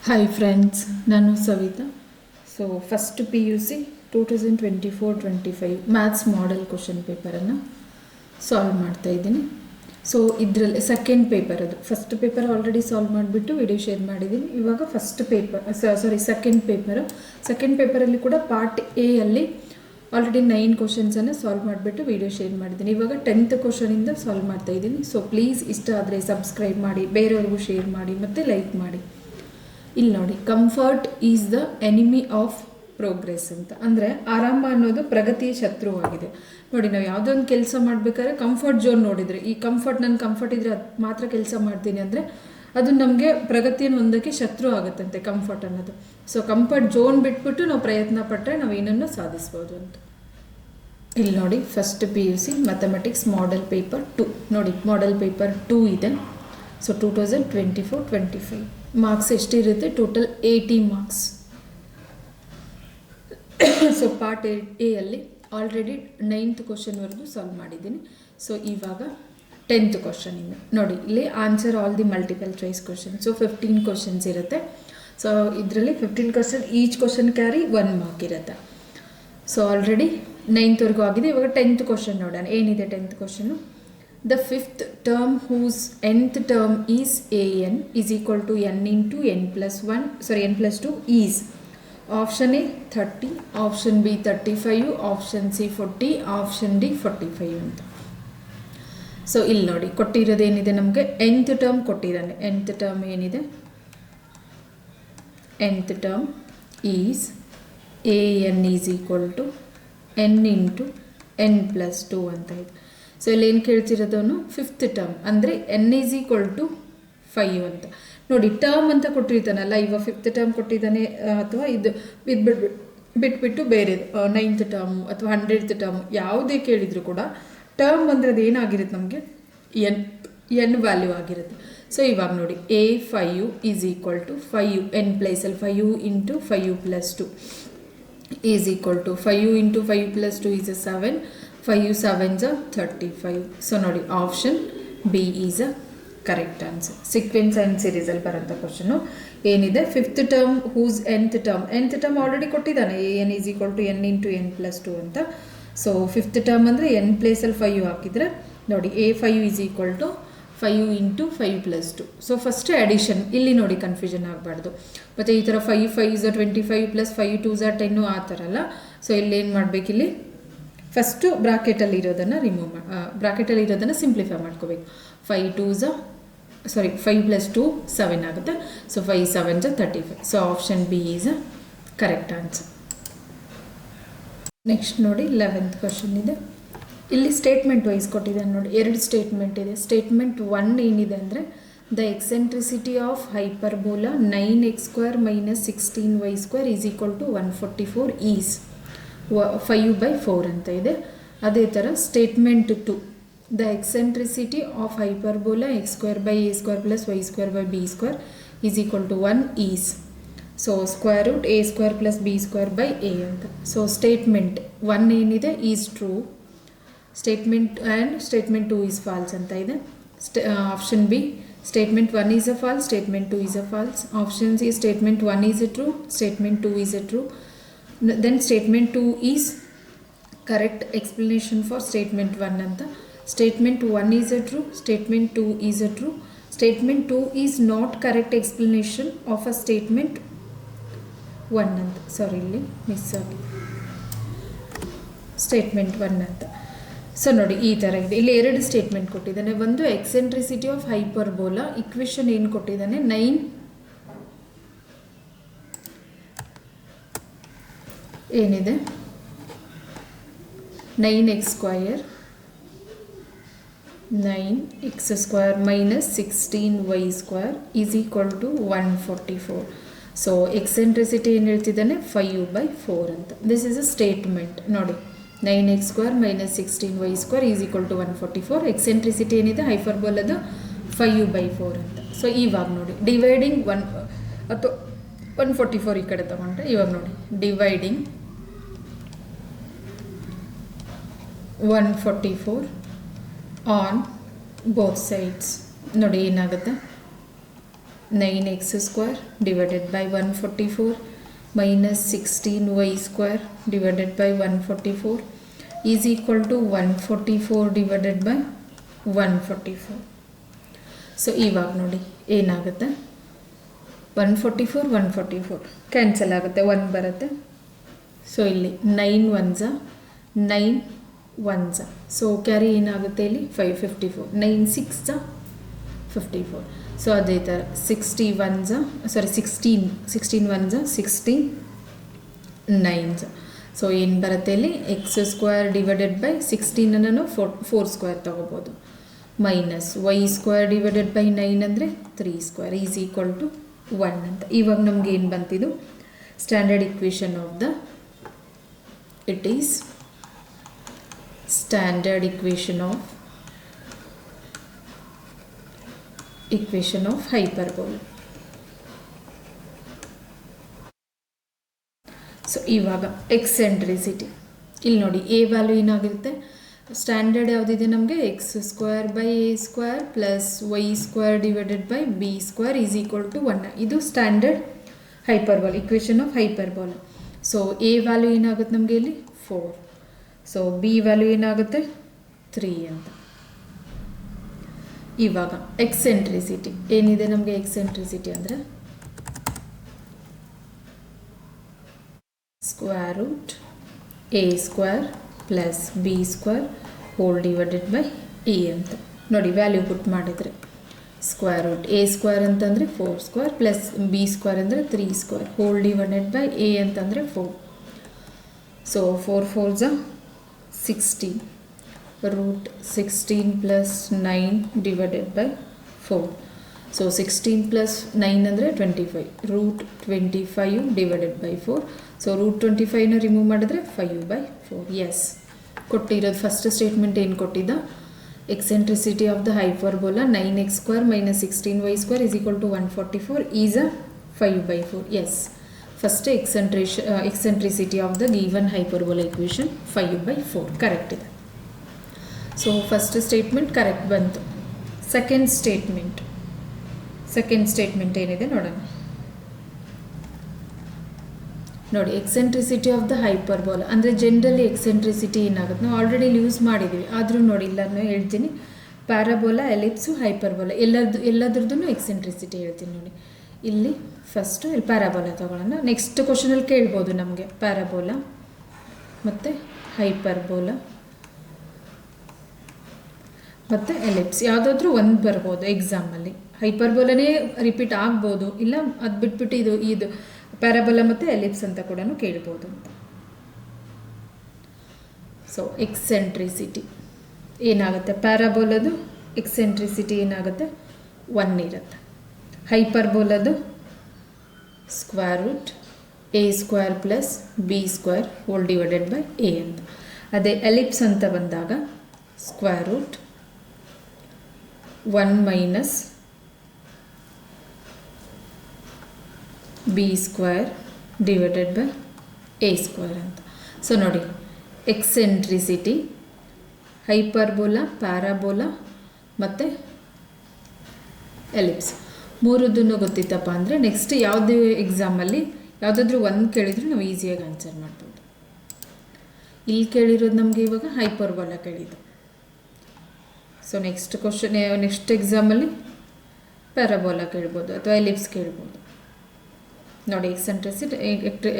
Hi friends, ನಾನು Savita. So first P U C 2024-25 maths model question ಪೇಪರನ್ನು solve ಮಾಡ್ತಾ ಇದ್ದೀನಿ. ಸೊ ಇದರಲ್ಲಿ ಸೆಕೆಂಡ್ ಪೇಪರ್, ಅದು ಫಸ್ಟ್ ಪೇಪರ್ ಆಲ್ರೆಡಿ ಸಾಲ್ವ್ ಮಾಡಿಬಿಟ್ಟು ವಿಡಿಯೋ ಶೇರ್ ಮಾಡಿದ್ದೀನಿ. ಇವಾಗ ಫಸ್ಟ್ ಪೇಪರ್ ಸೆಕೆಂಡ್ ಪೇಪರಲ್ಲಿ ಕೂಡ ಪಾರ್ಟ್ ಎ ಅಲ್ಲಿ ಆಲ್ರೆಡಿ 9 ಕ್ವಶನ್ಸನ್ನು ಸಾಲ್ವ್ ಮಾಡಿಬಿಟ್ಟು ವಿಡಿಯೋ ಶೇರ್ ಮಾಡಿದ್ದೀನಿ. ಇವಾಗ 10th ಕ್ವಶನಿಂದ ಸಾಲ್ವ್ ಮಾಡ್ತಾ ಇದ್ದೀನಿ. ಸೊ ಪ್ಲೀಸ್ ಇಷ್ಟ ಆದರೆ ಸಬ್ಸ್ಕ್ರೈಬ್ ಮಾಡಿ, ಬೇರೆಯವ್ರಿಗೂ ಶೇರ್ ಮಾಡಿ ಮತ್ತು ಲೈಕ್ ಮಾಡಿ. ಇಲ್ಲಿ ನೋಡಿ, comfort is the enemy of progress ಅಂತ. ಅಂದರೆ ಆರಾಮ ಅನ್ನೋದು ಪ್ರಗತಿಯ ಶತ್ರುವಾಗಿದೆ. ನೋಡಿ, ನಾವು ಯಾವುದೋ ಒಂದು ಕೆಲಸ ಮಾಡಬೇಕಾದ್ರೆ ಕಂಫರ್ಟ್ ಝೋನ್ ನೋಡಿದರೆ, ಈ ನನ್ನ ಕಂಫರ್ಟ್ ಇದ್ದರೆ ಅದು ಮಾತ್ರ ಕೆಲಸ ಮಾಡ್ತೀನಿ ಅಂದರೆ ಅದು ನಮಗೆ ಪ್ರಗತಿಯನ್ನು ಹೊಂದೋಕ್ಕೆ ಶತ್ರು ಆಗುತ್ತಂತೆ ಕಂಫರ್ಟ್ ಅನ್ನೋದು. ಸೊ ಕಂಫರ್ಟ್ ಝೋನ್ ಬಿಟ್ಬಿಟ್ಟು ನಾವು ಪ್ರಯತ್ನ ಪಟ್ಟರೆ ನಾವು ಏನನ್ನು ಸಾಧಿಸ್ಬೋದು ಅಂತ. ಇಲ್ಲಿ ನೋಡಿ, first P U C mathematics model paper 2 ನೋಡಿ, ಮಾಡೆಲ್ ಪೇಪರ್ 2 ಇದೆ. ಸೊ 2024-25 ಮಾರ್ಕ್ಸ್ ಎಷ್ಟಿರುತ್ತೆ? Total 80 marks. So part A ಅಲ್ಲಿ ಆಲ್ರೆಡಿ 9th ಕ್ವಶನ್ವರೆಗೂ ಸಾಲ್ವ್ ಮಾಡಿದ್ದೀನಿ. ಸೊ ಇವಾಗ 10th ಕ್ವಶನಿಂದ ನೋಡಿ, ಇಲ್ಲಿ answer all the multiple choice question. So 15 questions ಇರುತ್ತೆ. ಸೊ ಇದರಲ್ಲಿ 15 question, each question carry 1 mark ಇರುತ್ತೆ. ಸೊ ಆಲ್ರೆಡಿ 9thವರೆಗೂ ಆಗಿದೆ. ಇವಾಗ 10th ಕ್ವಶನ್ ನೋಡೋಣ. ಏನಿದೆ 10th question? The fifth term whose nth term is an is equal to n into n plus 2 is option A 30, option B 35, option C 40, option D 45 ಅಂತ. So ಇಲ್ಲಿ ನೋಡಿ, ಕೊಟ್ಟಿರೋದೇನಿದೆ ನಮಗೆ? nth term ಕೊಟ್ಟಿದ್ದಾನೆ. nth term ಏನಿದೆ? nth term is an is equal to n into n plus 2 ಅಂತ ಇದೆ. So ಇಲ್ಲಿ ಏನು ಕೇಳ್ತಿರೋದವನು? 5th ಟರ್ಮ್ ಅಂದರೆ n ಈಸ್ ಈಕ್ವಲ್ ಟು 5 ಅಂತ. ನೋಡಿ, ಟರ್ಮ್ ಅಂತ ಕೊಟ್ಟಿರ್ತಾನಲ್ಲ, ಇವಾಗ 5th ಟರ್ಮ್ ಕೊಟ್ಟಿದ್ದಾನೆ, ಅಥವಾ ಇದು ಬಿಟ್ಬಿಟ್ಟು ಬೇರೆ 9th ಟರ್ಮು ಅಥವಾ 100th ಟರ್ಮ್ ಯಾವುದೇ ಕೇಳಿದ್ರು ಕೂಡ ಟರ್ಮ್ ಅಂದರೆ ಅದು ಏನಾಗಿರುತ್ತೆ ನಮಗೆ? ಎನ್ ವ್ಯಾಲ್ಯೂ ಆಗಿರುತ್ತೆ. ಸೊ ಇವಾಗ ನೋಡಿ, A5 is equal to 5 n ಪ್ಲೇಸಲ್ಲಿ 5 into 5 plus 2 is equal to 5 into 5 plus 2 is 7, 5 7s are 35. So ನೋಡಿ, option B is a correct answer. Sequence and ಸೀರೀಸಲ್ಲಿ ಬರೋಂಥ ಕ್ವಶನು ಏನಿದೆ? 5th term whose nth term already ಕೊಟ್ಟಿದ್ದಾನೆ. an is equal to n into n plus 2 ಅಂತ. So 5th term ಅಂದರೆ n ಪ್ಲೇಸಲ್ಲಿ 5 ಹಾಕಿದರೆ ನೋಡಿ, A5 is equal to 5 into 5 plus 2. So first addition, ಇಲ್ಲಿ ನೋಡಿ ಕನ್ಫ್ಯೂಷನ್ ಆಗಬಾರ್ದು. ಮತ್ತು ಈ ಥರ 5 5s are 25 plus 5 2s are 10 ಆ ಥರ ಅಲ್ಲ. ಸೊ ಇಲ್ಲೇನು ಮಾಡಬೇಕಿಲ್ಲಿ? ಫಸ್ಟು ಬ್ರಾಕೆಟಲ್ಲಿ ಇರೋದನ್ನು ಸಿಂಪ್ಲಿಫೈ ಮಾಡ್ಕೋಬೇಕು. 5 ಪ್ಲಸ್ 2 7 ಆಗುತ್ತೆ. So 5 7s are 35. So option B is a correct answer. Next ನೋಡಿ, 11th ಕ್ವಶನ್ ಇದೆ. ಇಲ್ಲಿ ಸ್ಟೇಟ್ಮೆಂಟ್ ವೈಸ್ ಕೊಟ್ಟಿದ್ದಾನೆ ನೋಡಿ, 2 ಸ್ಟೇಟ್ಮೆಂಟ್ ಇದೆ. ಸ್ಟೇಟ್ಮೆಂಟ್ 1 ಏನಿದೆ ಅಂದರೆ, the eccentricity of hyperbola 9x² minus 16y² is equal to 144 is 5/4 ಅಂತ ಇದೆ. ಅದೇ ಥರ statement 2, the eccentricity of hyperbola x²/a² plus y²/b² is equal to 1 is square root a² plus b²/a ಅಂತ. ಸೊ ಸ್ಟೇಟ್ಮೆಂಟ್ 1 ಏನಿದೆ is true, statement 2 is false ಅಂತ ಇದೆ. Option B, statement 1 is a false, statement 2 is a false. Option C, statement 1 is a true, statement 2 is a true. Then statement 2 is correct explanation for statement 1 ಅಂತ. Statement 1 is a true, statement 2 is a true, statement 2 is not correct explanation of a statement 1 ಅಂತ. ಸಾರಿ, ಇಲ್ಲಿ miss ಆಗಿ statement 1 ಅಂತ. So ನೋಡಿ, ಈ ಥರ ಇದೆ. ಇಲ್ಲಿ 2 ಸ್ಟೇಟ್ಮೆಂಟ್ ಕೊಟ್ಟಿದ್ದಾನೆ. ಒಂದು ಎಕ್ಸೆಂಟ್ರಿಸಿಟಿ ಆಫ್ ಹೈಪರ್ಬೋಲಾ, ಇಕ್ವೇಷನ್ ಏನು ಕೊಟ್ಟಿದ್ದಾನೆ? 9 ಏನಿದೆ? 9x² minus 16y² is equal to 144. So eccentricity ಏನು ಹೇಳ್ತಿದ್ದಾನೆ? 5/4 ಅಂತ. This is a statement. ನೋಡಿ, 9x² minus 16y² is equal to 144. Eccentricity ಏನಿದೆ ಹೈಪರ್ಬೋಲದು 5/4 ಅಂತ. ಸೊ ಇವಾಗ ನೋಡಿ, ಡಿವೈಡಿಂಗ್ 1 ಅಥವಾ 144 ಈ ಕಡೆ ತಗೊಂಡ್ರೆ, ಇವಾಗ ನೋಡಿ, ಡಿವೈಡಿಂಗ್ 144 ಆನ್ ಬೋತ್ ಸೈಡ್ಸ್. ನೋಡಿ ಏನಾಗುತ್ತೆ? 9x square divided by 144 minus 16y square divided by 144 is equal to 144 divided by 144. So ಇವಾಗ ನೋಡಿ ಏನಾಗುತ್ತೆ, 144 ಕ್ಯಾನ್ಸಲ್ ಆಗುತ್ತೆ, 1 ಬರುತ್ತೆ. ಸೊ ಇಲ್ಲಿ 9 1s 9 1s, ಸೊ ಕ್ಯಾರಿ ಏನಾಗುತ್ತೆ ಇಲ್ಲಿ 554, 9 6s 54. ಸೊ ಅದೇ ಥರ 16 1s 16 9s. ಸೊ ಏನು ಬರುತ್ತೆ ಇಲ್ಲಿ ಎಕ್ಸ್ ಸ್ಕ್ವೇರ್ ಡಿವೈಡೆಡ್ ಬೈ 16 ನಾನು 4 ಸ್ಕ್ವೇರ್ ತೊಗೋಬೋದು, minus Y square divided by 9 ಅಂದರೆ 3 ಸ್ಕ್ವೇರ್ ಈಸ್ ಈಕ್ವಲ್ ಟು 1 ಅಂತ. ಇವಾಗ ನಮ್ಗೆ ಏನು ಬಂತಿದ್ದು standard equation of the, it is standard equation of hyperbola. So ಇವಾಗ ಎಕ್ಸೆಂಟ್ರಿಸಿಟಿ ಇಲ್ಲಿ ನೋಡಿ, ಎ ವ್ಯಾಲ್ಯೂ ಏನಾಗಿರುತ್ತೆ, ಸ್ಟ್ಯಾಂಡರ್ಡ್ ಯಾವುದಿದೆ ನಮಗೆ X square by A square plus Y square divided by B square is equal to 1. ಇದು standard hyperbola, equation of hyperbola. So A value ಏನಾಗುತ್ತೆ ನಮಗೆ ಇಲ್ಲಿ 4, ಸೊ ಬಿ ವ್ಯಾಲ್ಯೂ ಏನಾಗುತ್ತೆ 3 ಅಂತ. ಇವಾಗ ಎಕ್ಸೆಂಟ್ರಿಸಿಟಿ ಏನಿದೆ ನಮಗೆ, ಎಕ್ಸೆಂಟ್ರಿಸಿಟಿ ಅಂದರೆ square root A square plus B square whole divided by A ಅಂತ. ನೋಡಿ ವ್ಯಾಲ್ಯೂ ಪುಟ್ ಮಾಡಿದರೆ ಸ್ಕ್ವೇರ್ ರೂಟ್ ಎ ಸ್ಕ್ವೇರ್ ಅಂತಂದರೆ 4 ಸ್ಕ್ವೇರ್ ಪ್ಲಸ್ ಬಿ ಸ್ಕ್ವೇರ್ ಅಂದರೆ 3 square whole divided by A ಅಂತಂದರೆ 4. So 4 4s 16 root 16 plus 9 divided by 4. So 16 plus 9 ಅಂದರೆ 25 root 25 divided by 4. So root 25ನ remove ಮಾಡಿದ್ರೆ 5/4. Yes, ಕೊಟ್ಟಿರೋದು ಫಸ್ಟ್ ಸ್ಟೇಟ್ಮೆಂಟ್ ಏನು ಕೊಟ್ಟಿದ್ದ, eccentricity of the hyperbola 9x square minus 16y square is equal to 144 is 5/4. Yes, first eccentricity of the given hyperbola equation 5/4 correct ಇದೆ. So first statement correct ಬಂತು. Second statement ಏನಿದೆ ನೋಡೋಣ. ನೋಡಿ eccentricity of the hyperbola ಅಂದರೆ generally eccentricity ಏನಾಗುತ್ತೆ, ನಾವು already use ಮಾಡಿದ್ದೀವಿ, ಆದರೂ ನೋಡಿ ಇಲ್ಲನೂ ಹೇಳ್ತೀನಿ. ಪ್ಯಾರಾಬೋಲಾ, ಎಲಿಪ್ಸು, ಹೈಪರ್ಬೋಲಾ ಎಲ್ಲದ್ರದ್ದು ಎಕ್ಸೆಂಟ್ರಿಸಿಟಿ ಹೇಳ್ತೀನಿ ನೋಡಿ. ಇಲ್ಲಿ ಫಸ್ಟು ಇಲ್ಲಿ ಪ್ಯಾರಾಬೋಲಾ ತೊಗೊಳ್ಳೋಣ. ನೆಕ್ಸ್ಟ್ ಕ್ವಶನಲ್ಲಿ ಕೇಳ್ಬೋದು ನಮಗೆ ಪ್ಯಾರಾಬೋಲಾ ಮತ್ತು ಹೈಪರ್ಬೋಲಾ ಮತ್ತು ಎಲಿಪ್ಸ್ ಯಾವುದಾದ್ರೂ ಒಂದು ಬರ್ಬೋದು ಎಕ್ಸಾಮಲ್ಲಿ. ಹೈಪರ್ಬೋಲನೇ ರಿಪೀಟ್ ಆಗ್ಬೋದು, ಇಲ್ಲ ಅದು ಬಿಟ್ಬಿಟ್ಟು ಇದು ಪ್ಯಾರಾಬೋಲಾ ಮತ್ತು ಎಲಿಪ್ಸ್ ಅಂತ ಕೂಡ ಕೇಳ್ಬೋದು ಅಂತ. ಸೊ ಎಕ್ಸೆಂಟ್ರಿಸಿಟಿ ಏನಾಗುತ್ತೆ, ಪ್ಯಾರಾಬೋಲಾದು ಎಕ್ಸೆಂಟ್ರಿಸಿಟಿ ಏನಾಗುತ್ತೆ 1 ಇರುತ್ತೆ. ಹೈಪರ್ಬೋಲಾದು square root A square plus B square whole divided by A ಅಂತ. ಅದೇ ಎಲಿಪ್ಸ್ ಅಂತ ಬಂದಾಗ square root 1 minus B square divided by A square ಅಂತ. ಸೊ ನೋಡಿ ಎಕ್ಸೆಂಟ್ರಿಸಿಟಿ ಹೈಪರ್ಬೋಲಾ, ಪ್ಯಾರಾಬೋಲಾ ಮತ್ತು ಎಲಿಪ್ಸ್ ಮೂರದ್ದೂ ಗೊತ್ತಿತ್ತಪ್ಪ ಅಂದರೆ ನೆಕ್ಸ್ಟ್ ಯಾವುದೇ ಎಕ್ಸಾಮಲ್ಲಿ ಯಾವುದಾದ್ರೂ ಒಂದು ಕೇಳಿದರೂ ನಾವು ಈಸಿಯಾಗಿ ಆನ್ಸರ್ ಮಾಡ್ಬೋದು. ಇಲ್ಲಿ ಕೇಳಿರೋದು ನಮಗೆ ಇವಾಗ ಹೈಪರ್ಬೋಲಾ ಕೇಳಿದ್ದು. ಸೊ ನೆಕ್ಸ್ಟ್ ಎಕ್ಸಾಮಲ್ಲಿ ಪ್ಯಾರಾಬೋಲಾ ಕೇಳ್ಬೋದು ಅಥವಾ ಎಲಿಪ್ಸ್ ಕೇಳ್ಬೋದು. ನೋಡಿ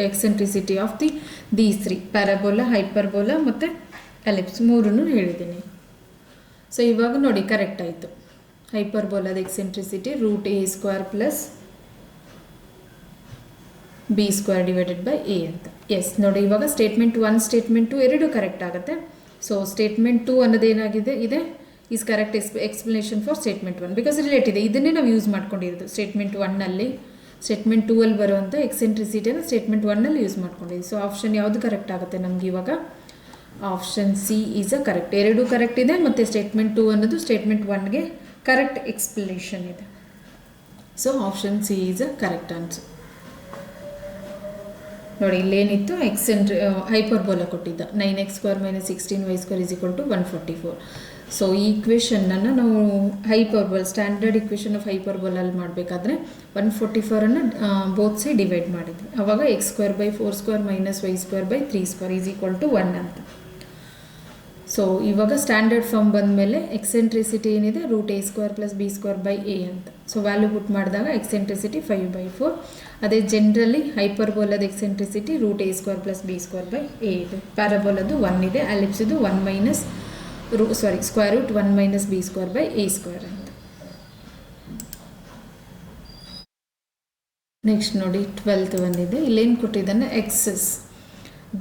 eccentricity of these 3 parabola, hyperbola ಮತ್ತು ಎಲಿಪ್ಸ್ ಮೂರನ್ನು ಹೇಳಿದ್ದೀನಿ. ಸೊ ಇವಾಗ ನೋಡಿ ಕರೆಕ್ಟ್ ಆಯಿತು. ಹೈಪರ್ಬೋಲಾದ eccentricity root A square plus B square divided by A ಅಂತ. ಎಸ್ ನೋಡಿ ಇವಾಗ ಸ್ಟೇಟ್ಮೆಂಟ್ 1 ಸ್ಟೇಟ್ಮೆಂಟ್ 2 ಎರಡೂ ಕರೆಕ್ಟ್ ಆಗುತ್ತೆ. ಸೊ ಸ್ಟೇಟ್ಮೆಂಟ್ 2 ಅನ್ನೋದೇನಾಗಿದೆ ಇದೆ is correct explanation for statement 1 because relate ಇದೆ. ಇದನ್ನೇ ನಾವು ಯೂಸ್ ಮಾಡ್ಕೊಂಡಿರೋದು ಸ್ಟೇಟ್ಮೆಂಟ್ 1ನಲ್ಲಿ. ಸ್ಟೇಟ್ಮೆಂಟ್ 2ಅಲ್ಲಿ ಬರುವಂಥ ಎಕ್ಸೆಂಟ್ರಿಸಿಟಿಯನ್ನು ಸ್ಟೇಟ್ಮೆಂಟ್ 1ನಲ್ಲಿ ಯೂಸ್ ಮಾಡ್ಕೊಂಡಿದ್ದೀವಿ. ಸೊ ಆಪ್ಷನ್ ಯಾವುದು ಕರೆಕ್ಟ್ ಆಗುತ್ತೆ ನಮ್ಗೆ ಇವಾಗ, option C is a correct. ಎರಡೂ ಕರೆಕ್ಟ್ ಇದೆ ಮತ್ತು ಸ್ಟೇಟ್ಮೆಂಟ್ 2 ಅನ್ನೋದು ಸ್ಟೇಟ್ಮೆಂಟ್ 1ಗೆ ಕರೆಕ್ಟ್ ಎಕ್ಸ್ಪ್ಲನೇಷನ್ ಇದೆ. So option C is a correct answer. ನೋಡಿ ಇಲ್ಲೇನಿತ್ತು, ಹೈಪರ್ಬೋಲಾ ಕೊಟ್ಟಿದ್ದ 9x² - 16y² = 144. ಸೊ ಈ ಇಕ್ವೇಷನನ್ನು ನಾವು ಹೈಪರ್ಬೋಲ್ ಸ್ಟ್ಯಾಂಡರ್ಡ್ ಇಕ್ವೇಷನ್ ಆಫ್ ಹೈಪರ್ಬೋಲಲ್ಲಿ ಮಾಡಬೇಕಾದ್ರೆ 144ಅನ್ನು ಬೋತ್ ಸೈಡ್ ಡಿವೈಡ್ ಮಾಡಿದ್ವಿ. ಆವಾಗ x²/4² - y²/3² is equal to 1 ಅಂತ. ಸೊ ಇವಾಗ ಸ್ಟ್ಯಾಂಡರ್ಡ್ ಫಾರ್ಮ್ ಬಂದಮೇಲೆ ಎಕ್ಸೆಂಟ್ರಿಸಿಟಿ ಏನಿದೆ √a² + b²/a ಅಂತ. ಸೊ ವ್ಯಾಲ್ಯೂ ಪುಟ್ ಮಾಡಿದಾಗ ಎಕ್ಸೆಂಟ್ರಿಸಿಟಿ 5/4. ಅದೇ ಜನರಲಿ ಹೈಪರ್ಬೋಲದ ಎಕ್ಸೆಂಟ್ರಿಸಿಟಿ √a² + b²/a ಇದೆ. ಪ್ಯಾರಾಬೋಲದು 1 ಇದೆ. ಎಲಿಪ್ಸಿದು √1 - b²/a² ಅಂತ. ನೆಕ್ಸ್ಟ್ ನೋಡಿ 12th ಬಂದಿದೆ. ಇಲ್ಲೇನು ಕೊಟ್ಟಿದ್ದಾನೆ, axis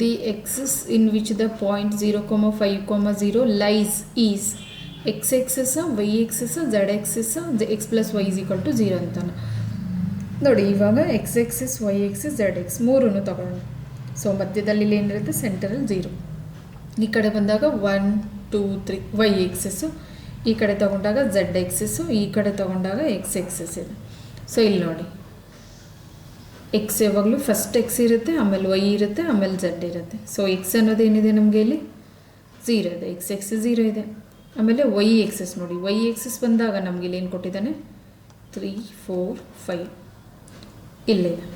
the axis in which the point 0, 5, 0 lies is X axis, Y axis, Z axis, x + y = 0 ಅಂತಾನೆ. ನೋಡಿ ಇವಾಗ X axis, Y axis, Z X ಮೂರನ್ನು ತಗೊಳ್ಳೋಣ. ಸೊ ಮಧ್ಯದಲ್ಲಿ ಇಲ್ಲಿ ಏನಿರುತ್ತೆ, ಸೆಂಟರಲ್ಲಿ 0. ಈ ಕಡೆ ಬಂದಾಗ 1, 2, 3 ವೈ ಎಕ್ಸಸ್ಸು, ಈ ಕಡೆ ತೊಗೊಂಡಾಗ ಝಡ್ ಎಕ್ಸಸ್ಸು, ಈ ಕಡೆ ತೊಗೊಂಡಾಗ ಎಕ್ಸ್ ಎಕ್ಸಸ್ ಇದೆ. ಸೊ ಇಲ್ಲಿ ನೋಡಿ ಎಕ್ಸ್ ಯಾವಾಗಲೂ ಫಸ್ಟ್ ಎಕ್ಸ್ ಇರುತ್ತೆ, ಆಮೇಲೆ ವೈ ಇರುತ್ತೆ, ಆಮೇಲೆ ಝಡ್ ಇರುತ್ತೆ. ಸೊ ಎಕ್ಸ್ ಅನ್ನೋದು ಏನಿದೆ ನಮಗೆ ಇಲ್ಲಿ 0 ಇದೆ, ಎಕ್ಸ್ ಎಕ್ಸ್ 0 ಇದೆ. ಆಮೇಲೆ ವೈ ಎಕ್ಸಸ್ ನೋಡಿ, ವೈ ಎಕ್ಸಸ್ ಬಂದಾಗ ನಮಗೆ ಇಲ್ಲಿ ಏನು ಕೊಟ್ಟಿದ್ದಾನೆ 3, 4, 5 ಇಲ್ಲಿದೆ.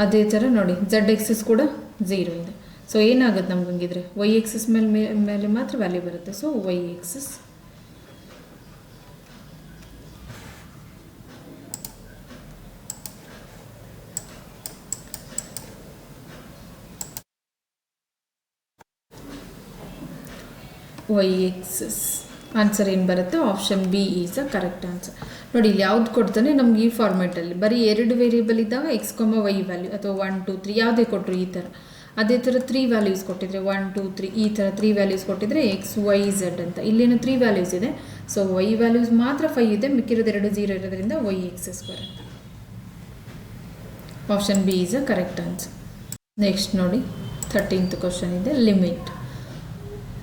ಅದೇ ಥರ ನೋಡಿ ಝಡ್ ಎಕ್ಸಸ್ ಕೂಡ 0 ಇದೆ. ಸೊ ಏನಾಗುತ್ತೆ ನಮ್ಗೆ ಹಂಗಿದ್ರೆ ವೈ ಎಕ್ಸಸ್ ಮೇಲೆ ಮಾತ್ರ ವ್ಯಾಲ್ಯೂ ಬರುತ್ತೆ. So Y axis Y axis answer ಏನು ಬರುತ್ತೆ, option B is a correct answer. ನೋಡಿ ಇಲ್ಲಿ ಯಾವ್ದು ಕೊಡ್ತಾನೆ ನಮ್ಗೆ ಈ ಫಾರ್ಮೆಟಲ್ಲಿ ಬರೀ 2 ವೇರಿಯೇಬಲ್ ಇದ್ದಾಗ x, y ವ್ಯಾಲ್ಯೂ ಅಥವಾ 1, 2, 3 ಯಾವುದೇ ಕೊಟ್ಟರು ಈ ಥರ. ಅದೇ ಥರ 3 ವ್ಯಾಲ್ಯೂಸ್ ಕೊಟ್ಟಿದ್ರೆ 1, 2, 3 ಈ ಥರ 3 ವ್ಯಾಲ್ಯೂಸ್ ಕೊಟ್ಟಿದ್ರೆ x, y, z ಅಂತ. ಇಲ್ಲೇನು 3 ವ್ಯಾಲ್ಯೂಸ್ ಇದೆ. ಸೊ y ವ್ಯಾಲ್ಯೂಸ್ ಮಾತ್ರ 5 ಇದೆ, ಮಿಕ್ಕಿರೋದು 2 0 ಇರೋದ್ರಿಂದ ವೈ ಎಕ್ಸಸ್ ಬರುತ್ತೆ. Option B is a correct answer. Next ನೋಡಿ 13th ಕ್ವಶನ್ ಇದೆ,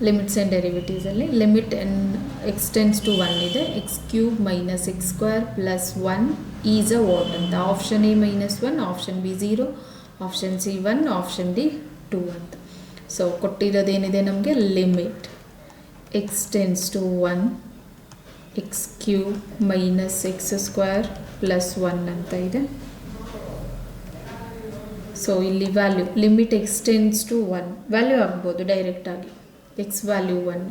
ಲಿಮಿಟ್ಸ್ ಆ್ಯಂಡ್ ಡೆರಿವೇಟಿವ್ಸಲ್ಲಿ ಲಿಮಿಟ್ ಎಕ್ಸ್ಟೆನ್ಸ್ ಟು 1 ಇದೆ. x³ - x² + 1 is a what ಅಂತ. Option A -1, option B 0, option C 1, option D 2 ಅಂತ. ಸೊ ಕೊಟ್ಟಿರೋದೇನಿದೆ ನಮಗೆ limit x tends to 1 x³ - x² + 1 ಅಂತ ಇದೆ. So ಇಲ್ಲಿ value limit extends to 1 value ಆಗ್ಬೋದು ಡೈರೆಕ್ಟಾಗಿ. x ವ್ಯಾಲ್ಯೂ 1,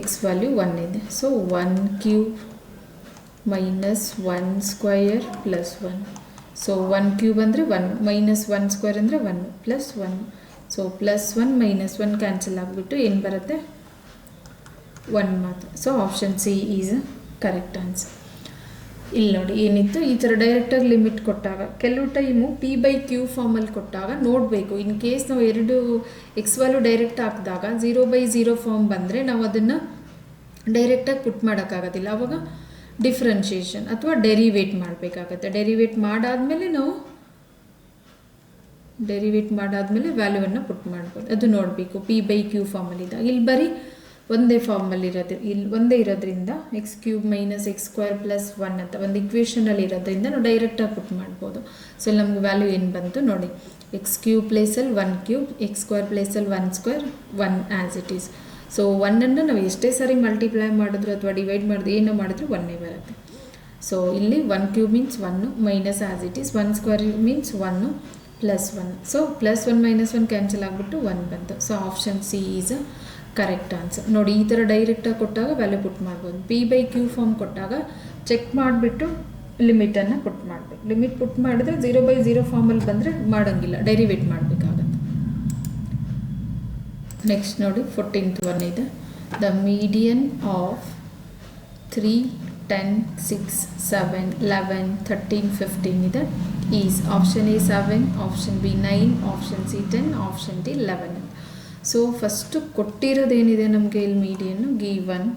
x ವ್ಯಾಲ್ಯೂ 1 ಇದೆ. ಸೊ 1³ - 1² + 1. ಸೊ 1³ ಅಂದರೆ 1, -1² ಅಂದರೆ 1 + 1. ಸೊ +1 -1 ಕ್ಯಾನ್ಸಲ್ ಆಗಿಬಿಟ್ಟು ಏನು ಬರುತ್ತೆ 1 ಮಾತ್ರ. So option C is a correct answer. ಇಲ್ಲಿ ನೋಡಿ ಏನಿತ್ತು, ಈ ಥರ ಡೈರೆಕ್ಟಾಗಿ ಲಿಮಿಟ್ ಕೊಟ್ಟಾಗ ಕೆಲವು ಟೈಮು p/q ಫಾರ್ಮಲ್ಲಿ ಕೊಟ್ಟಾಗ ನೋಡಬೇಕು. ಇನ್ ಕೇಸ್ ನಾವು 2 ಎಕ್ಸ್ ವ್ಯಾಲ್ಯೂ ಡೈರೆಕ್ಟ್ ಹಾಕಿದಾಗ 0/0 ಫಾರ್ಮ್ ಬಂದರೆ ನಾವು ಅದನ್ನು ಡೈರೆಕ್ಟಾಗಿ ಪುಟ್ ಮಾಡೋಕ್ಕಾಗೋದಿಲ್ಲ. ಆವಾಗ ಡಿಫ್ರೆನ್ಷಿಯೇಷನ್ ಅಥವಾ ಡೆರಿವೇಟ್ ಮಾಡಬೇಕಾಗತ್ತೆ. ಡೆರಿವೇಟ್ ಮಾಡಾದ್ಮೇಲೆ ವ್ಯಾಲ್ಯೂವನ್ನು ಪುಟ್ ಮಾಡ್ಬೋದು. ಅದು ನೋಡಬೇಕು p/q ಫಾರ್ಮಲ್ಲಿದ್ದಾಗ. ಇಲ್ಲಿ ಬರೀ ಒಂದೇ ಫಾರ್ಮಲ್ಲಿ ಒಂದೇ ಇರೋದ್ರಿಂದ x³ - x² + 1 ಅಂತ ಒಂದು ಇಕ್ವೇಷನಲ್ಲಿ ಇರೋದ್ರಿಂದ ನಾವು ಡೈರೆಕ್ಟಾಗಿ ಪುಟ್ ಮಾಡ್ಬೋದು. ಸೊ ಇಲ್ಲಿ ನಮ್ಗೆ ವ್ಯಾಲ್ಯೂ ಏನು ಬಂತು ನೋಡಿ, x³ ಪ್ಲೇಸಲ್ಲಿ 1³ x² ಪ್ಲೇಸಲ್ಲಿ 1² 1 ಆ್ಯಸ್ ಇಟ್ ಈಸ್. ಸೊ 1ಅನ್ನು ನಾವು ಎಷ್ಟೇ ಸಾರಿ ಮಲ್ಟಿಪ್ಲೈ ಮಾಡಿದ್ರು ಅಥವಾ ಡಿವೈಡ್ ಮಾಡಿದ್ರು ಏನೋ ಮಾಡಿದ್ರು 1 ಬರುತ್ತೆ. ಸೊ ಇಲ್ಲಿ 1³ means 1 minus as it is, 1² means 1 + 1. So +1 - 1 cancel ಆಗಿಬಿಟ್ಟು 1 ಬಂತು. So option C is a correct answer. ನೋಡಿ ಈ ಥರ ಡೈರೆಕ್ಟಾಗಿ ಕೊಟ್ಟಾಗ ವ್ಯಾಲ್ಯೂ ಪುಟ್ ಮಾಡ್ಬೋದು. p/q ಫಾರ್ಮ್ ಕೊಟ್ಟಾಗ ಚೆಕ್ ಮಾಡಿಬಿಟ್ಟು ಲಿಮಿಟನ್ನು ಪುಟ್ ಮಾಡಬೇಕು. ಲಿಮಿಟ್ ಪುಟ್ ಮಾಡಿದ್ರೆ 0/0 ಫಾರ್ಮಲ್ಲಿ ಬಂದರೆ ಮಾಡೋಂಗಿಲ್ಲ, ಡೆರಿವೇಟ್ ಮಾಡಬೇಕಾಗತ್ತೆ. ನೆಕ್ಸ್ಟ್ ನೋಡಿ 14th ಒನ್ ಇದೆ, ದ ಮೀಡಿಯನ್ ಆಫ್ 3, 10, 6, 7, 11, 13, 15 ಇದೆ is option A 7, option B 9, option C 10, option D 11. So first ಕೊಟ್ಟಿರೋದೇನಿದೆ ನಮಗೆ ಇಲ್ಲಿ ಮೀಡಿಯನ್ನು ಗಿವನ್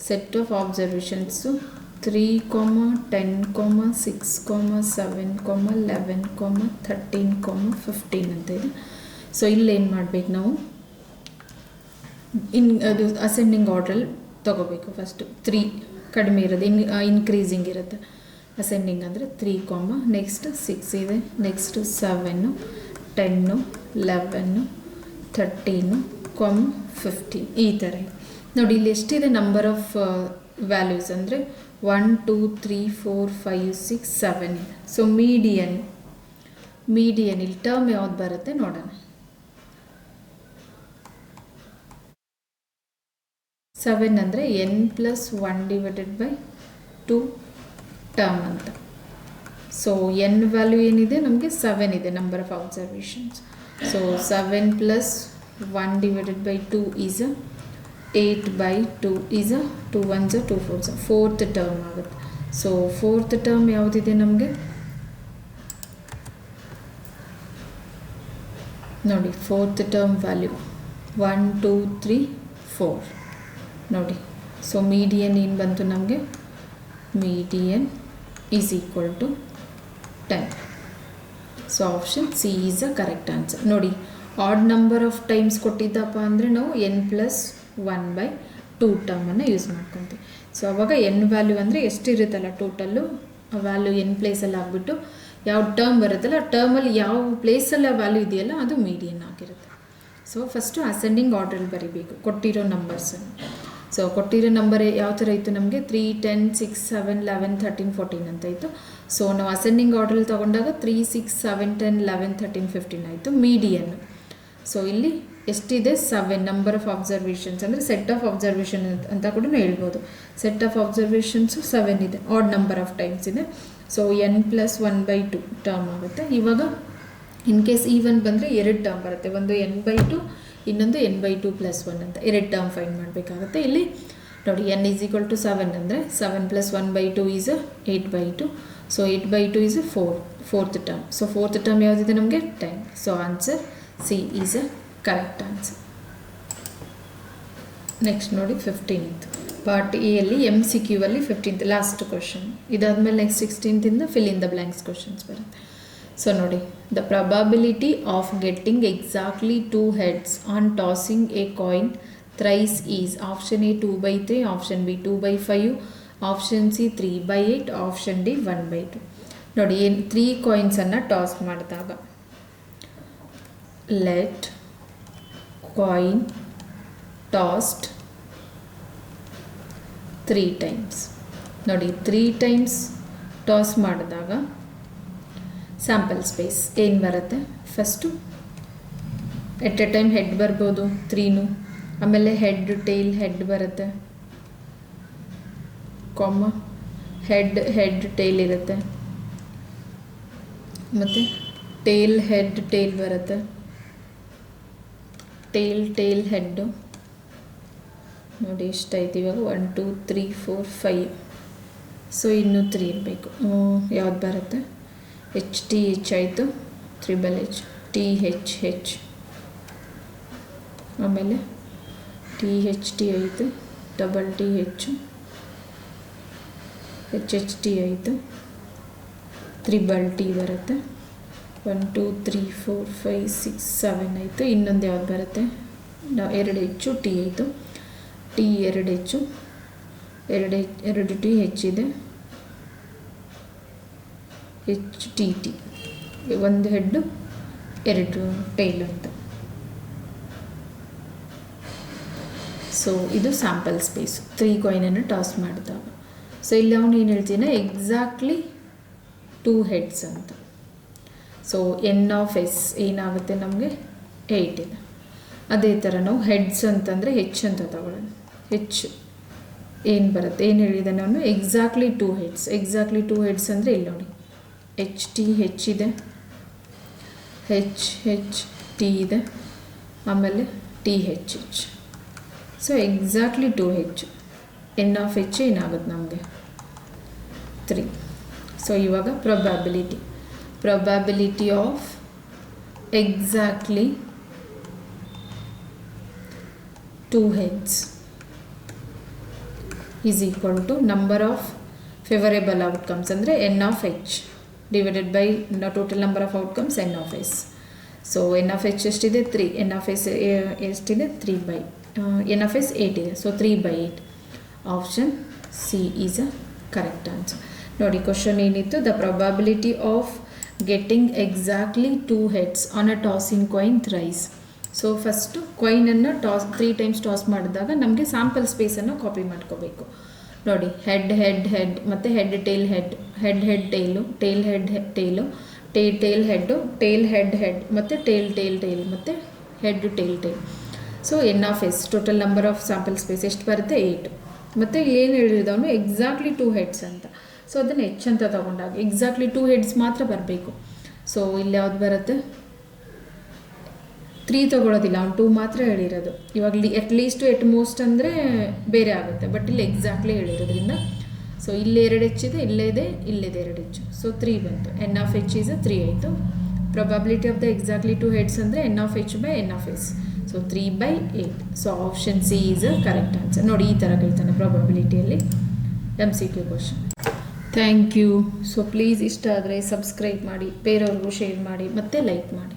ಸೆಟ್ ಆಫ್ ಆಬ್ಸರ್ವೇಷನ್ಸು 3, 10, 6, 7, 11, 13, 15 ಅಂತ ಇದೆ. ಸೊ ಇಲ್ಲೇನು ಮಾಡಬೇಕು ನಾವು ಅದು ಅಸೆಂಡಿಂಗ್ ಆರ್ಡ್ರಲ್ಲಿ ತೊಗೋಬೇಕು. ಫಸ್ಟು 3 ಕಡಿಮೆ ಇರೋದು ಇನ್ಕ್ರೀಸಿಂಗ್ ಇರುತ್ತೆ. ಅಸೆಂಡಿಂಗ್ ಅಂದರೆ 3, ನೆಕ್ಸ್ಟ್ 6 ಇದೆ, ನೆಕ್ಸ್ಟು 7, 10, 11, 13, 15 ಈ ಥರ ನೋಡಿ. ಇಲ್ಲಿ ಎಷ್ಟಿದೆ ನಂಬರ್ ಆಫ್ ವ್ಯಾಲ್ಯೂಸ್ ಅಂದರೆ 1 2 3 4 5 6 7 ಇದೆ. ಸೊ ಮೀಡಿಯನ್ ಇಲ್ಲಿ ಟರ್ಮ್ ಯಾವ್ದು ಬರುತ್ತೆ ನೋಡೋಣ. 7 ಅಂದರೆ n+1/2 ಟರ್ಮ್ ಅಂತ. ಸೊ n ವ್ಯಾಲ್ಯೂ ಏನಿದೆ ನಮಗೆ 7 ಇದೆ number of observations. So 7 + 1/2 is 8/2 is 2 1s 2 4s, fourth term ಆಗುತ್ತೆ. ಸೊ ಫೋರ್ತ್ ಟರ್ಮ್ ಯಾವುದಿದೆ ನಮಗೆ ನೋಡಿ. ಫೋರ್ತ್ ಟರ್ಮ್ ವ್ಯಾಲ್ಯೂ 1 2 3 4 ನೋಡಿ. ಸೊ ಮೀಡಿಯನ್ ಏನು ಬಂತು ನಮಗೆ? Median is equal to 10. So option C is a correct answer. ನೋಡಿ, ಆಡ್ ನಂಬರ್ ಆಫ್ ಟೈಮ್ಸ್ ಕೊಟ್ಟಿದ್ದಪ್ಪ ಅಂದರೆ ನಾವು n+1/2 ಟರ್ಮನ್ನು ಯೂಸ್ ಮಾಡ್ಕೊತೀವಿ. ಸೊ ಅವಾಗ n ವ್ಯಾಲ್ಯೂ ಅಂದರೆ ಎಷ್ಟಿರುತ್ತಲ್ಲ ಟೋಟಲ್ಲು ಆ ವ್ಯಾಲ್ಯೂ n ಪ್ಲೇಸಲ್ಲಿ ಆಗಿಬಿಟ್ಟು ಯಾವ ಟರ್ಮ್ ಬರುತ್ತಲ್ಲ ಆ ಟರ್ಮಲ್ಲಿ ಯಾವ ಪ್ಲೇಸಲ್ಲಿ ಆ ವ್ಯಾಲ್ಯೂ ಇದೆಯಲ್ಲ ಅದು ಮೀಡಿಯನ್ ಆಗಿರುತ್ತೆ. ಸೊ ಫಸ್ಟು ಅಸೆಂಡಿಂಗ್ ಆರ್ಡ್ರಲ್ಲಿ ಬರೀಬೇಕು ಕೊಟ್ಟಿರೋ ನಂಬರ್ಸನ್ನು. ಸೊ ಕೊಟ್ಟಿರೋ ನಂಬರ್ ಯಾವ ಥರ ಇತ್ತು ನಮಗೆ? 3 10 6 7 11 13 14 ಅಂತ ಇತ್ತು. ಸೊ ನಾವು ಅಸೆಂಡಿಂಗ್ ಆರ್ಡ್ರಲ್ಲಿ ತೊಗೊಂಡಾಗ 3 6 7 10 11 13 15 ಆಯಿತು ಮೀಡಿಯನ್. ಸೊ ಇಲ್ಲಿ ಎಷ್ಟಿದೆ? 7 ನಂಬರ್ ಆಫ್ ಅಬ್ಸರ್ವೇಷನ್ಸ್ ಅಂದರೆ ಸೆಟ್ ಆಫ್ ಅಬ್ಸರ್ವೇಷನ್ ಅಂತ ಕೂಡ ಹೇಳ್ಬೋದು. ಸೆಟ್ ಆಫ್ ಅಬ್ಸರ್ವೇಷನ್ಸು 7 ಇದೆ, ಆಡ್ ನಂಬರ್ ಆಫ್ ಟೈಮ್ಸ್ ಇದೆ. ಸೊ n+1/2 ಟರ್ಮ್ ಆಗುತ್ತೆ. ಇವಾಗ ಇನ್ ಕೇಸ್ ಈವನ್ ಬಂದರೆ 2 ಟರ್ಮ್ ಬರುತ್ತೆ, ಒಂದು n/2 ಇನ್ನೊಂದು n/2+1 ಅಂತ 2 ಟರ್ಮ್ ಫೈಂಡ್ ಮಾಡಬೇಕಾಗುತ್ತೆ. ಇಲ್ಲಿ ನೋಡಿ n = 7 ಅಂದರೆ 7 + 1/2 is 8/2. So 8/2 is 4th term. So 4th term ಯಾವುದಿದೆ ನಮಗೆ? 10. So answer C is a correct answer. Next ನೋಡಿ 15th ಪಾರ್ಟ್ ಎ ಅಲ್ಲಿ MCQ ಅಲ್ಲಿ 15th ಲಾಸ್ಟ್ ಕ್ವಶನ್. ಇದಾದಮೇಲೆ next 16th fill in the blanks questions ಬರುತ್ತೆ. So ನೋಡಿ, the probability of getting exactly 2 heads on tossing A coin thrice is option A 2/3, option B 2/5, option C 3/8, option D 1/2. ನೋಡಿ, ಏನು 3 ಕಾಯಿನ್ಸನ್ನು toss ಮಾಡಿದಾಗ let coin tossed 3 times. ನೋಡಿ 3 times toss ಮಾಡಿದಾಗ sample space ಏನು ಬರುತ್ತೆ? First at a time head ಬರ್ಬೋದು 3, ಆಮೇಲೆ head tail head ಬರುತ್ತೆ, ಹೆಡ್ ಟೇಲ್ ಇರುತ್ತೆ, ಮತ್ತು ಟೇಲ್ ಬರುತ್ತೆ, ಟೇಲ್ ಹೆಡ್ಡು. ನೋಡಿ ಎಷ್ಟಾಯ್ತು ಇವಾಗ? 1 2 3 4 5. ಸೊ ಇನ್ನೂ 3 ಇರಬೇಕು. ಯಾವ್ದು ಬರುತ್ತೆ? HTH ಆಯಿತು, TH, THH, ಆಮೇಲೆ THT ಆಯಿತು, TTH, HHT ಆಯಿತು, TT ಬರುತ್ತೆ. 1 2 3 4 5 6 7 ಆಯಿತು. ಇನ್ನೊಂದು ಯಾವ್ದು ಬರುತ್ತೆ? 2H T ಆಯಿತು, T 2H, 2T H ಇದೆ, HTT, ಒಂದು ಹೆಡ್ಡು 2 ಟೈಲ್ ಅಂತ. ಸೊ ಇದು ಸ್ಯಾಂಪಲ್ ಸ್ಪೇಸು 3 ಕಾಯಿನನ್ನು ಟಾಸ್ ಮಾಡಿದಾಗ. ಸೊ ಇಲ್ಲಿ ಅವನು ಏನು ಹೇಳ್ತೀನಿ? ಎಕ್ಸಾಕ್ಟ್ಲಿ 2 heads ಅಂತ. ಸೊ n(s) ಏನಾಗುತ್ತೆ ನಮಗೆ? 8 ಇದೆ. ಅದೇ ಥರ ನಾವು ಹೆಡ್ಸ್ ಅಂತಂದರೆ ಹೆಚ್ ಅಂತ ತಗೊಳ್ಳೋಣ. ಹೆಚ್ ಏನು ಬರುತ್ತೆ? ಏನು ಹೇಳಿದ್ದಾನೆ ಅವನು? Exactly 2 heads. ಎಕ್ಸಾಕ್ಟ್ಲಿ 2 heads ಅಂದರೆ ಇಲ್ಲಿ ನೋಡಿ, HTH ಇದೆ, HHT ಇದೆ, ಆಮೇಲೆ THH. So exactly 2H. n(h) ಏನಾಗುತ್ತೆ ನಮಗೆ? 3. ಸೊ ಇವಾಗ probability of exactly 2 heads is equal to number of favorable outcomes ಅಂದರೆ n(h) divided by total number of outcomes n(s). So n(h) ಎಷ್ಟಿದೆ? 3. n(s) ಎಷ್ಟಿದೆ? 3 n(s) 8 ಇದೆ. So 3/8. Option C is a correct answer. ನೋಡಿ question ಏನಿತ್ತು? The probability of getting exactly 2 heads on a tossing coin thrice. So first ಕಾಯಿನನ್ನು 3 times toss ಮಾಡಿದಾಗ ನಮಗೆ sample ಸ್ಪೇಸನ್ನು copy ಮಾಡ್ಕೋಬೇಕು. ನೋಡಿ, ಹೆಡ್ ಹೆಡ್ ಹೆಡ್ ಮತ್ತು head tail head, head head tail, tail head tail, tail head, tail head head ಮತ್ತು tail tail tail ಮತ್ತು head tail tail. So N of S total number of sample space ಎಷ್ಟು ಬರುತ್ತೆ? 8. ಮತ್ತು ಇಲ್ಲಿ ಏನು ಹೇಳಿದವನು exactly 2 heads ಅಂತ. So ಅದನ್ನು ಎಚ್ ಅಂತ ತೊಗೊಂಡಾಗ ಎಕ್ಸಾಕ್ಟ್ಲಿ 2 ಹೆಡ್ಸ್ ಮಾತ್ರ ಬರಬೇಕು. ಸೊ ಇಲ್ಲಿ ಯಾವ್ದು ಬರುತ್ತೆ? 3 ತೊಗೊಳೋದಿಲ್ಲ, ಅವ್ನು 2 ಮಾತ್ರ ಹೇಳಿರೋದು. ಇವಾಗ ಅಟ್ಲೀಸ್ಟು ಎಟ್ ಮೋಸ್ಟ್ ಅಂದರೆ ಬೇರೆ ಆಗುತ್ತೆ, ಬಟ್ ಇಲ್ಲಿ ಎಕ್ಸಾಕ್ಟ್ಲಿ ಹೇಳಿರೋದ್ರಿಂದ ಸೊ ಇಲ್ಲಿ 2 ಹೆಚ್ಚಿದೆ, ಇಲ್ಲಿದೆ 2 ಹೆಚ್ಚು. ಸೊ 3 ಬಂತು. ಎನ್ ಆಫ್ ಎಚ್ ಈಸ್ 3 ಆಯಿತು. Probability of the exactly 2 heads ಅಂದರೆ N of H by N of S. So 3/8. So option C is correct answer. ನೋಡಿ, ಈ ಥರ ಕೇಳ್ತಾನೆ ಪ್ರೊಬಬಿಲಿಟಿಯಲ್ಲಿ MCQ question. Thank you. So please ಇಷ್ಟ ಆದರೆ ಸಬ್ಸ್ಕ್ರೈಬ್ ಮಾಡಿ, ಬೇರೆಯವ್ರಿಗೂ ಶೇರ್ ಮಾಡಿ ಮತ್ತು ಲೈಕ್ ಮಾಡಿ.